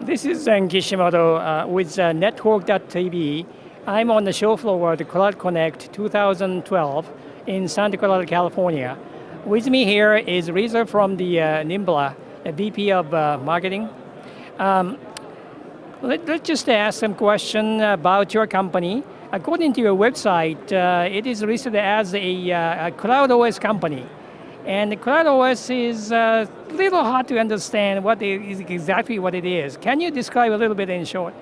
This is Kishimoto with Network.tv. I'm on the show floor at Cloud Connect 2012 in Santa Clara, California. With me here is Lisa from the Nimbula, the VP of Marketing. Let's just ask some question about your company. According to your website, it is listed as a Cloud OS company. And the Cloud OS is a little hard to understand exactly what it is. Can you describe a little bit in short?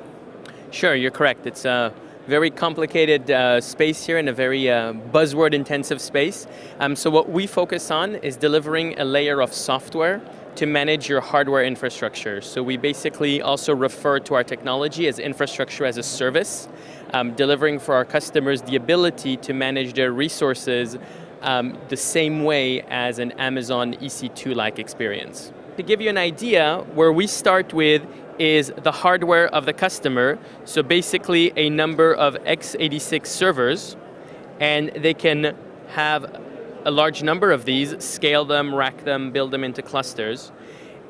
Sure, you're correct. It's a very complicated space here and a very buzzword-intensive space. So what we focus on is delivering a layer of software to manage your hardware infrastructure. So we basically also refer to our technology as infrastructure as a service, delivering for our customers the ability to manage their resources the same way as an Amazon EC2-like experience. To give you an idea, where we start with is the hardware of the customer, so basically a number of x86 servers, and they can have a large number of these, scale them, rack them, build them into clusters,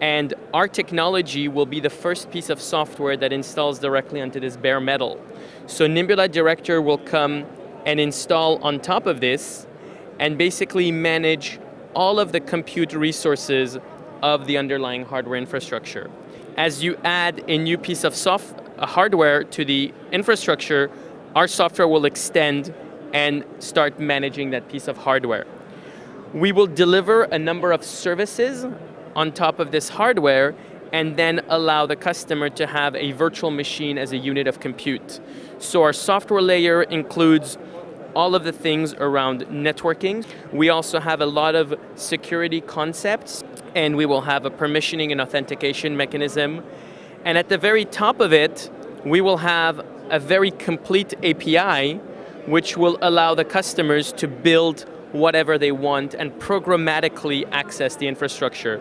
and our technology will be the first piece of software that installs directly onto this bare metal. So Nimbula Director will come and install on top of this and basically manage all of the compute resources of the underlying hardware infrastructure. As you add a new piece of hardware to the infrastructure, our software will extend and start managing that piece of hardware. We will deliver a number of services on top of this hardware and then allow the customer to have a virtual machine as a unit of compute. So our software layer includes all of the things around networking. We also have a lot of security concepts, and we will have a permissioning and authentication mechanism. And at the very top of it, we will have a very complete API, which will allow the customers to build whatever they want and programmatically access the infrastructure.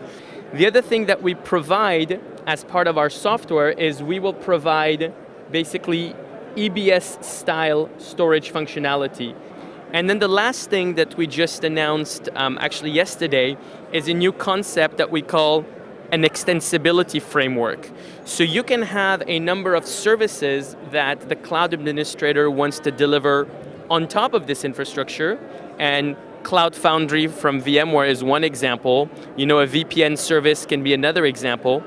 The other thing that we provide as part of our software is we will provide basically EBS-style storage functionality. And then the last thing that we just announced actually yesterday is a new concept that we call an extensibility framework. So you can have a number of services that the cloud administrator wants to deliver on top of this infrastructure, and Cloud Foundry from VMware is one example. You know, a VPN service can be another example.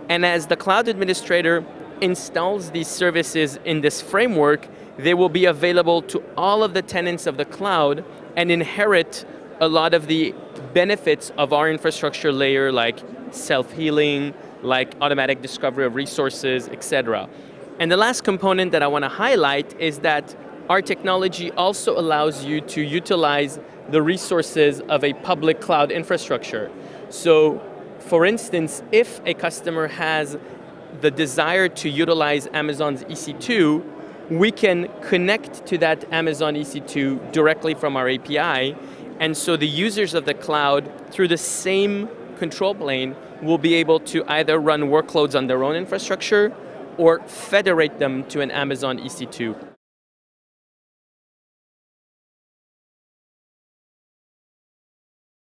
And as the cloud administrator installs these services in this framework, they will be available to all of the tenants of the cloud and inherit a lot of the benefits of our infrastructure layer, like self-healing, like automatic discovery of resources, etc. And the last component that I want to highlight is that our technology also allows you to utilize the resources of a public cloud infrastructure. So, for instance, if a customer has the desire to utilize Amazon's EC2, we can connect to that Amazon EC2 directly from our API, and so the users of the cloud, through the same control plane, will be able to either run workloads on their own infrastructure or federate them to an Amazon EC2.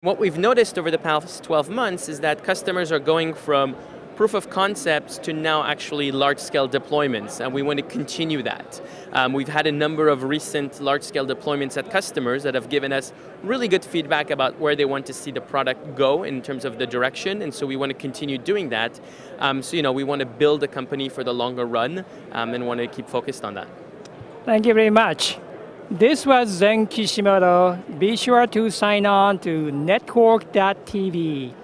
What we've noticed over the past 12 months is that customers are going from proof of concepts to now actually large-scale deployments, and we want to continue that. We've had a number of recent large-scale deployments at customers that have given us really good feedback about where they want to see the product go in terms of the direction, and so we want to continue doing that. So we want to build a company for the longer run and want to keep focused on that. Thank you very much. This was Kishimoto. Be sure to sign on to Network.tv.